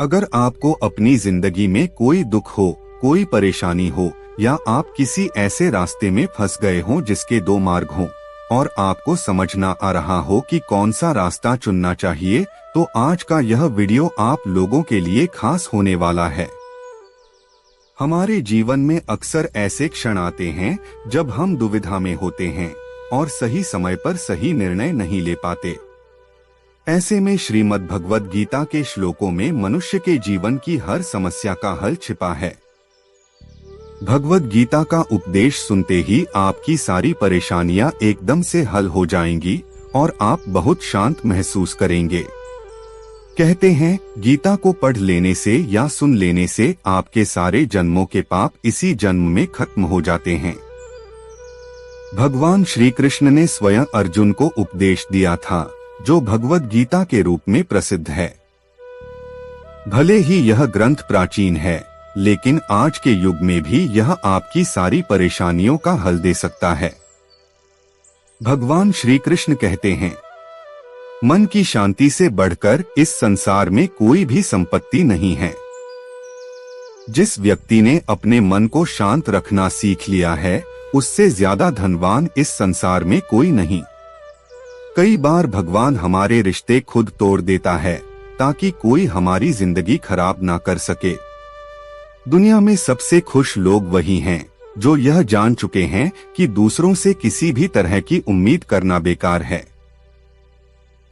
अगर आपको अपनी जिंदगी में कोई दुख हो, कोई परेशानी हो या आप किसी ऐसे रास्ते में फंस गए हो जिसके दो मार्ग हों और आपको समझ ना आ रहा हो कि कौन सा रास्ता चुनना चाहिए, तो आज का यह वीडियो आप लोगों के लिए खास होने वाला है। हमारे जीवन में अक्सर ऐसे क्षण आते हैं जब हम दुविधा में होते हैं और सही समय पर सही निर्णय नहीं ले पाते। ऐसे में श्रीमद् भगवद गीता के श्लोकों में मनुष्य के जीवन की हर समस्या का हल छिपा है। भगवद गीता का उपदेश सुनते ही आपकी सारी परेशानियां एकदम से हल हो जाएंगी और आप बहुत शांत महसूस करेंगे। कहते हैं, गीता को पढ़ लेने से या सुन लेने से आपके सारे जन्मों के पाप इसी जन्म में खत्म हो जाते हैं। भगवान श्री कृष्ण ने स्वयं अर्जुन को उपदेश दिया था, जो भगवद गीता के रूप में प्रसिद्ध है। भले ही यह ग्रंथ प्राचीन है, लेकिन आज के युग में भी यह आपकी सारी परेशानियों का हल दे सकता है। भगवान श्री कृष्ण कहते हैं, मन की शांति से बढ़कर इस संसार में कोई भी संपत्ति नहीं है। जिस व्यक्ति ने अपने मन को शांत रखना सीख लिया है, उससे ज्यादा धनवान इस संसार में कोई नहीं। कई बार भगवान हमारे रिश्ते खुद तोड़ देता है ताकि कोई हमारी जिंदगी खराब ना कर सके। दुनिया में सबसे खुश लोग वही हैं जो यह जान चुके हैं कि दूसरों से किसी भी तरह की उम्मीद करना बेकार है।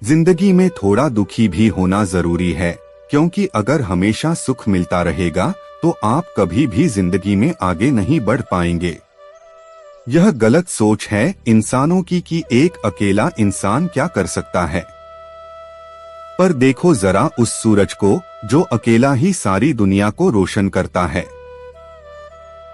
जिंदगी में थोड़ा दुखी भी होना जरूरी है, क्योंकि अगर हमेशा सुख मिलता रहेगा तो आप कभी भी जिंदगी में आगे नहीं बढ़ पाएंगे। यह गलत सोच है इंसानों की कि एक अकेला इंसान क्या कर सकता है। पर देखो जरा उस सूरज को जो अकेला ही सारी दुनिया को रोशन करता है।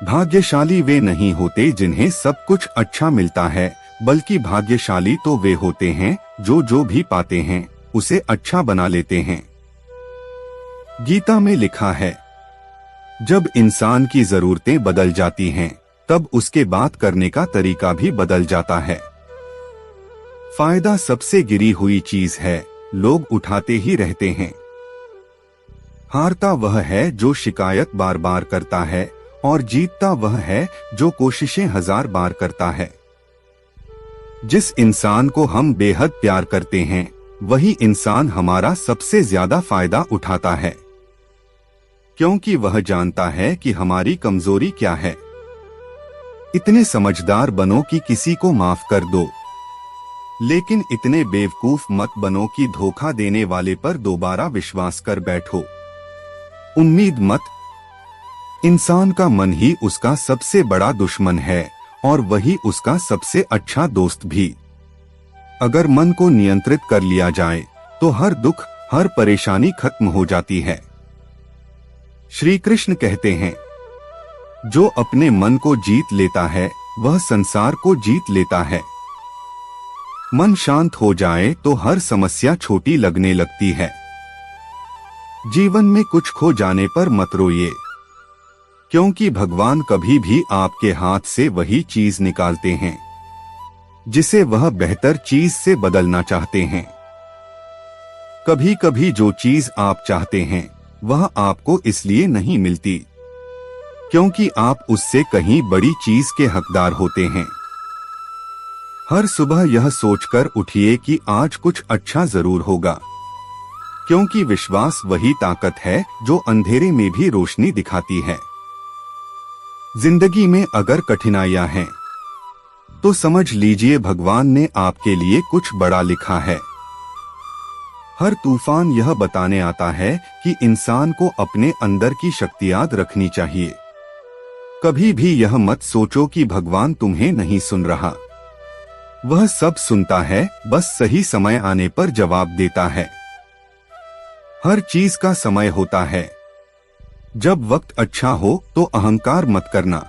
भाग्यशाली वे नहीं होते जिन्हें सब कुछ अच्छा मिलता है, बल्कि भाग्यशाली तो वे होते हैं जो भी पाते हैं उसे अच्छा बना लेते हैं। गीता में लिखा है, जब इंसान की जरूरतें बदल जाती हैं, तब उसके बात करने का तरीका भी बदल जाता है। फायदा सबसे गिरी हुई चीज है, लोग उठाते ही रहते हैं। हारता वह है जो शिकायत बार बार करता है और जीतता वह है जो कोशिशें 1000 बार करता है। जिस इंसान को हम बेहद प्यार करते हैं, वही इंसान हमारा सबसे ज्यादा फायदा उठाता है, क्योंकि वह जानता है कि हमारी कमजोरी क्या है। इतने समझदार बनो कि किसी को माफ कर दो, लेकिन इतने बेवकूफ मत बनो कि धोखा देने वाले पर दोबारा विश्वास कर बैठो। उम्मीद मत। इंसान का मन ही उसका सबसे बड़ा दुश्मन है और वही उसका सबसे अच्छा दोस्त भी। अगर मन को नियंत्रित कर लिया जाए तो हर दुख, हर परेशानी खत्म हो जाती है। श्री कृष्ण कहते हैं, जो अपने मन को जीत लेता है वह संसार को जीत लेता है। मन शांत हो जाए तो हर समस्या छोटी लगने लगती है। जीवन में कुछ खो जाने पर मत रोइए, क्योंकि भगवान कभी भी आपके हाथ से वही चीज निकालते हैं जिसे वह बेहतर चीज से बदलना चाहते हैं। कभी कभी जो चीज आप चाहते हैं वह आपको इसलिए नहीं मिलती क्योंकि आप उससे कहीं बड़ी चीज के हकदार होते हैं। हर सुबह यह सोचकर उठिए कि आज कुछ अच्छा जरूर होगा, क्योंकि विश्वास वही ताकत है जो अंधेरे में भी रोशनी दिखाती है। जिंदगी में अगर कठिनाइयां हैं तो समझ लीजिए भगवान ने आपके लिए कुछ बड़ा लिखा है। हर तूफान यह बताने आता है कि इंसान को अपने अंदर की शक्ति याद रखनी चाहिए। कभी भी यह मत सोचो कि भगवान तुम्हें नहीं सुन रहा। वह सब सुनता है, बस सही समय आने पर जवाब देता है। हर चीज का समय होता है। जब वक्त अच्छा हो तो अहंकार मत करना,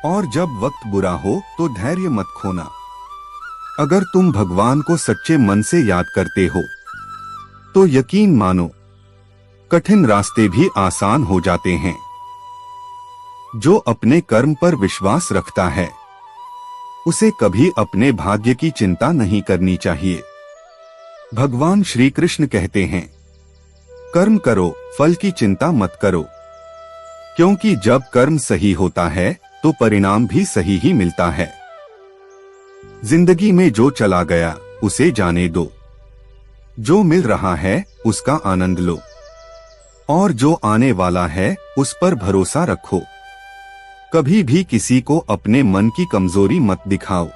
और जब वक्त बुरा हो तो धैर्य मत खोना। अगर तुम भगवान को सच्चे मन से याद करते हो तो यकीन मानो कठिन रास्ते भी आसान हो जाते हैं। जो अपने कर्म पर विश्वास रखता है उसे कभी अपने भाग्य की चिंता नहीं करनी चाहिए। भगवान श्री कृष्ण कहते हैं, कर्म करो, फल की चिंता मत करो, क्योंकि जब कर्म सही होता है तो परिणाम भी सही ही मिलता है। जिंदगी में जो चला गया उसे जाने दो, जो मिल रहा है उसका आनंद लो, और जो आने वाला है उस पर भरोसा रखो। कभी भी किसी को अपने मन की कमजोरी मत दिखाओ,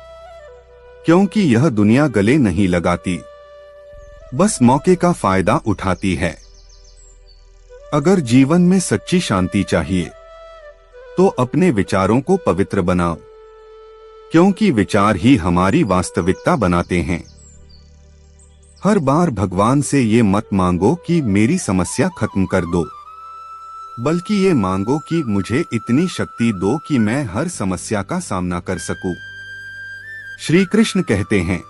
क्योंकि यह दुनिया गले नहीं लगाती, बस मौके का फायदा उठाती है। अगर जीवन में सच्ची शांति चाहिए तो अपने विचारों को पवित्र बनाओ, क्योंकि विचार ही हमारी वास्तविकता बनाते हैं। हर बार भगवान से ये मत मांगो कि मेरी समस्या खत्म कर दो, बल्कि ये मांगो कि मुझे इतनी शक्ति दो कि मैं हर समस्या का सामना कर सकूं। श्री कृष्ण कहते हैं,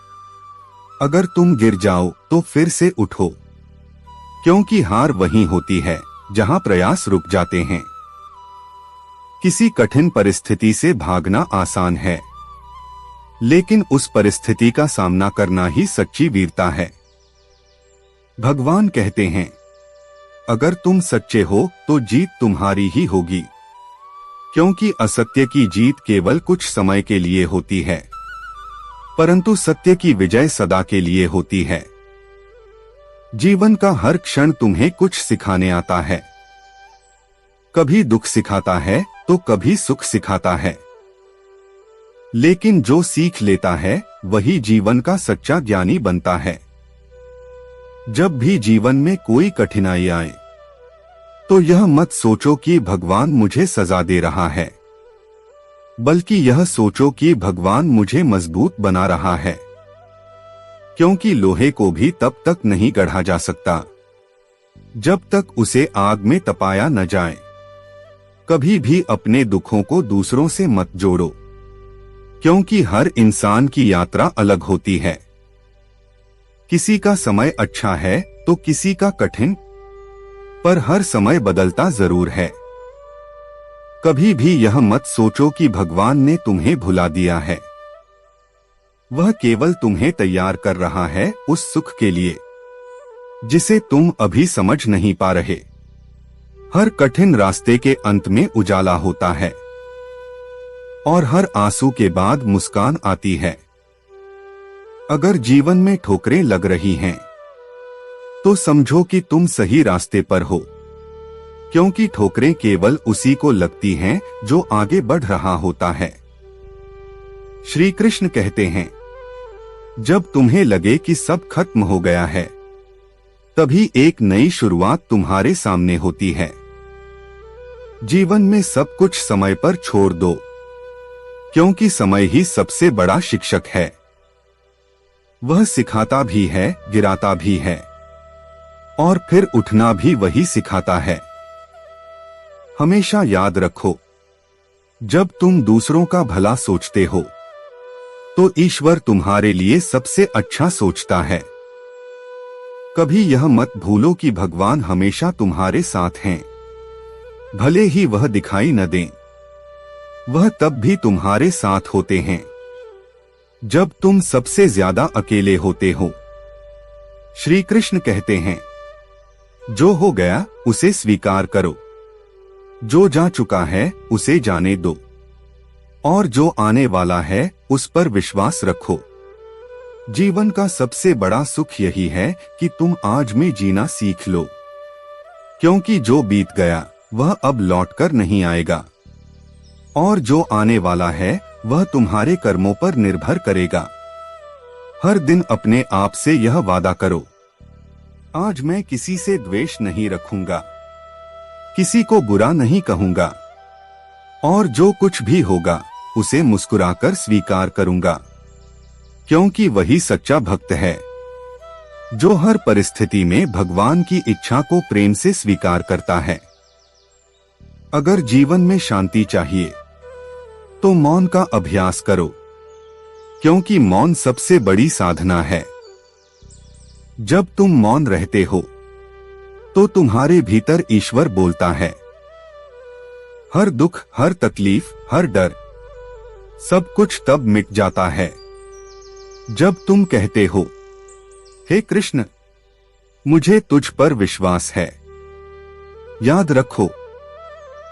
अगर तुम गिर जाओ तो फिर से उठो, क्योंकि हार वहीं होती है जहां प्रयास रुक जाते हैं। किसी कठिन परिस्थिति से भागना आसान है, लेकिन उस परिस्थिति का सामना करना ही सच्ची वीरता है। भगवान कहते हैं, अगर तुम सच्चे हो तो जीत तुम्हारी ही होगी, क्योंकि असत्य की जीत केवल कुछ समय के लिए होती है, परंतु सत्य की विजय सदा के लिए होती है। जीवन का हर क्षण तुम्हें कुछ सिखाने आता है, कभी दुख सिखाता है तो कभी सुख सिखाता है, लेकिन जो सीख लेता है वही जीवन का सच्चा ज्ञानी बनता है। जब भी जीवन में कोई कठिनाई आए तो यह मत सोचो कि भगवान मुझे सजा दे रहा है, बल्कि यह सोचो कि भगवान मुझे मजबूत बना रहा है, क्योंकि लोहे को भी तब तक नहीं गढ़ा जा सकता जब तक उसे आग में तपाया न जाए। कभी भी अपने दुखों को दूसरों से मत जोड़ो, क्योंकि हर इंसान की यात्रा अलग होती है। किसी का समय अच्छा है तो किसी का कठिन, पर हर समय बदलता जरूर है। कभी भी यह मत सोचो कि भगवान ने तुम्हें भुला दिया है, वह केवल तुम्हें तैयार कर रहा है उस सुख के लिए जिसे तुम अभी समझ नहीं पा रहे। हर कठिन रास्ते के अंत में उजाला होता है, और हर आंसू के बाद मुस्कान आती है। अगर जीवन में ठोकरें लग रही हैं, तो समझो कि तुम सही रास्ते पर हो, क्योंकि ठोकरें केवल उसी को लगती हैं जो आगे बढ़ रहा होता है। श्री कृष्ण कहते हैं, जब तुम्हें लगे कि सब खत्म हो गया है, तभी एक नई शुरुआत तुम्हारे सामने होती है। जीवन में सब कुछ समय पर छोड़ दो, क्योंकि समय ही सबसे बड़ा शिक्षक है। वह सिखाता भी है, गिराता भी है, और फिर उठना भी वही सिखाता है। हमेशा याद रखो, जब तुम दूसरों का भला सोचते हो तो ईश्वर तुम्हारे लिए सबसे अच्छा सोचता है। कभी यह मत भूलो कि भगवान हमेशा तुम्हारे साथ हैं, भले ही वह दिखाई न दें। वह तब भी तुम्हारे साथ होते हैं जब तुम सबसे ज्यादा अकेले होते हो। श्री कृष्ण कहते हैं, जो हो गया उसे स्वीकार करो, जो जा चुका है उसे जाने दो, और जो आने वाला है उस पर विश्वास रखो। जीवन का सबसे बड़ा सुख यही है कि तुम आज में जीना सीख लो, क्योंकि जो बीत गया वह अब लौटकर नहीं आएगा, और जो आने वाला है वह तुम्हारे कर्मों पर निर्भर करेगा। हर दिन अपने आप से यह वादा करो, आज मैं किसी से द्वेष नहीं रखूंगा, किसी को बुरा नहीं कहूंगा, और जो कुछ भी होगा उसे मुस्कुराकर स्वीकार करूंगा, क्योंकि वही सच्चा भक्त है, जो हर परिस्थिति में भगवान की इच्छा को प्रेम से स्वीकार करता है। अगर जीवन में शांति चाहिए तो मौन का अभ्यास करो, क्योंकि मौन सबसे बड़ी साधना है। जब तुम मौन रहते हो तो तुम्हारे भीतर ईश्वर बोलता है। हर दुख, हर तकलीफ, हर डर, सब कुछ तब मिट जाता है जब तुम कहते हो, हे कृष्ण, मुझे तुझ पर विश्वास है, याद रखो,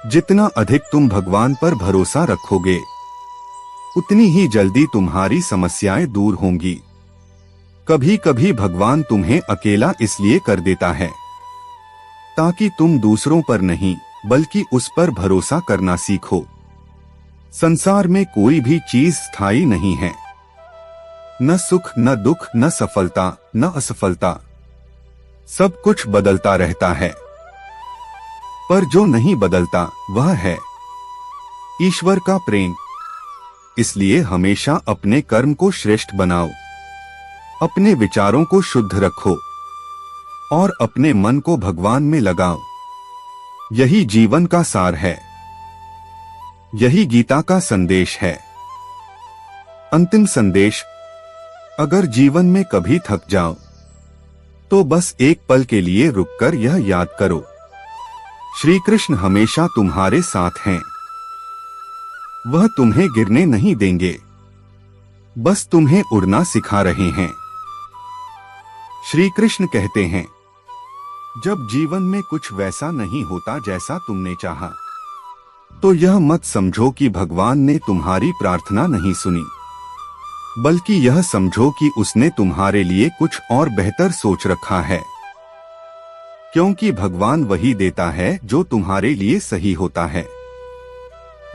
जितना अधिक तुम भगवान पर भरोसा रखोगे, उतनी ही जल्दी तुम्हारी समस्याएं दूर होंगी। कभी कभी भगवान तुम्हें अकेला इसलिए कर देता है ताकि तुम दूसरों पर नहीं बल्कि उस पर भरोसा करना सीखो। संसार में कोई भी चीज स्थायी नहीं है, न सुख न दुख न सफलता न असफलता, सब कुछ बदलता रहता है। पर जो नहीं बदलता वह है ईश्वर का प्रेम। इसलिए हमेशा अपने कर्म को श्रेष्ठ बनाओ, अपने विचारों को शुद्ध रखो और अपने मन को भगवान में लगाओ। यही जीवन का सार है, यही गीता का संदेश है। अंतिम संदेश, अगर जीवन में कभी थक जाओ तो बस एक पल के लिए रुककर यह याद करो, श्री कृष्ण हमेशा तुम्हारे साथ हैं। वह तुम्हें गिरने नहीं देंगे, बस तुम्हें उड़ना सिखा रहे हैं। श्री कृष्ण कहते हैं, जब जीवन में कुछ वैसा नहीं होता जैसा तुमने चाहा, तो यह मत समझो कि भगवान ने तुम्हारी प्रार्थना नहीं सुनी, बल्कि यह समझो कि उसने तुम्हारे लिए कुछ और बेहतर सोच रखा है। क्योंकि भगवान वही देता है जो तुम्हारे लिए सही होता है,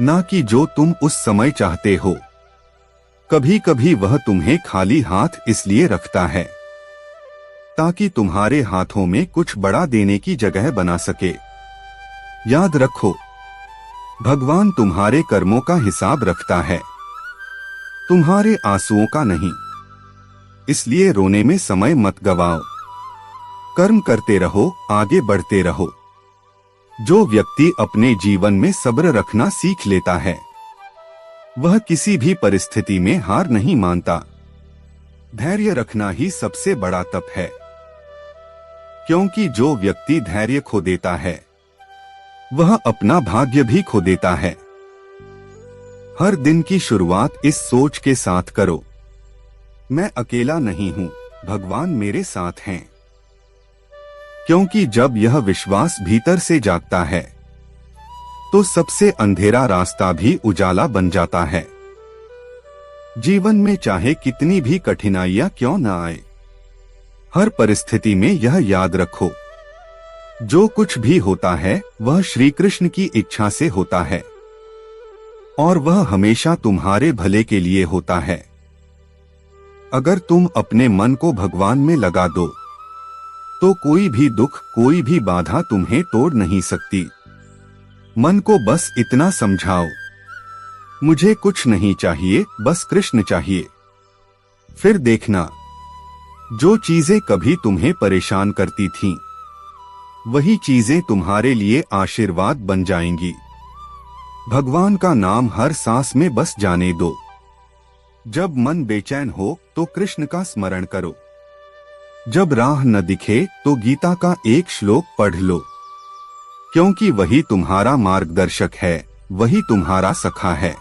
ना कि जो तुम उस समय चाहते हो। कभी कभी वह तुम्हें खाली हाथ इसलिए रखता है ताकि तुम्हारे हाथों में कुछ बड़ा देने की जगह बना सके। याद रखो, भगवान तुम्हारे कर्मों का हिसाब रखता है, तुम्हारे आंसुओं का नहीं। इसलिए रोने में समय मत गवाओ, कर्म करते रहो, आगे बढ़ते रहो। जो व्यक्ति अपने जीवन में सब्र रखना सीख लेता है, वह किसी भी परिस्थिति में हार नहीं मानता। धैर्य रखना ही सबसे बड़ा तप है, क्योंकि जो व्यक्ति धैर्य खो देता है, वह अपना भाग्य भी खो देता है। हर दिन की शुरुआत इस सोच के साथ करो, मैं अकेला नहीं हूं, भगवान मेरे साथ हैं। क्योंकि जब यह विश्वास भीतर से जागता है, तो सबसे अंधेरा रास्ता भी उजाला बन जाता है। जीवन में चाहे कितनी भी कठिनाइयां क्यों न आए, हर परिस्थिति में यह याद रखो, जो कुछ भी होता है वह श्री कृष्ण की इच्छा से होता है और वह हमेशा तुम्हारे भले के लिए होता है। अगर तुम अपने मन को भगवान में लगा दो, तो कोई भी दुख, कोई भी बाधा तुम्हें तोड़ नहीं सकती। मन को बस इतना समझाओ, मुझे कुछ नहीं चाहिए, बस कृष्ण चाहिए। फिर देखना, जो चीजें कभी तुम्हें परेशान करती थीं, वही चीजें तुम्हारे लिए आशीर्वाद बन जाएंगी। भगवान का नाम हर सांस में बस जाने दो। जब मन बेचैन हो तो कृष्ण का स्मरण करो। जब राह न दिखे तो गीता का एक श्लोक पढ़ लो, क्योंकि वही तुम्हारा मार्गदर्शक है, वही तुम्हारा सखा है।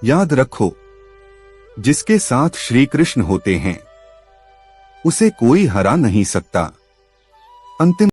याद रखो, जिसके साथ श्री कृष्ण होते हैं, उसे कोई हरा नहीं सकता। अंतिम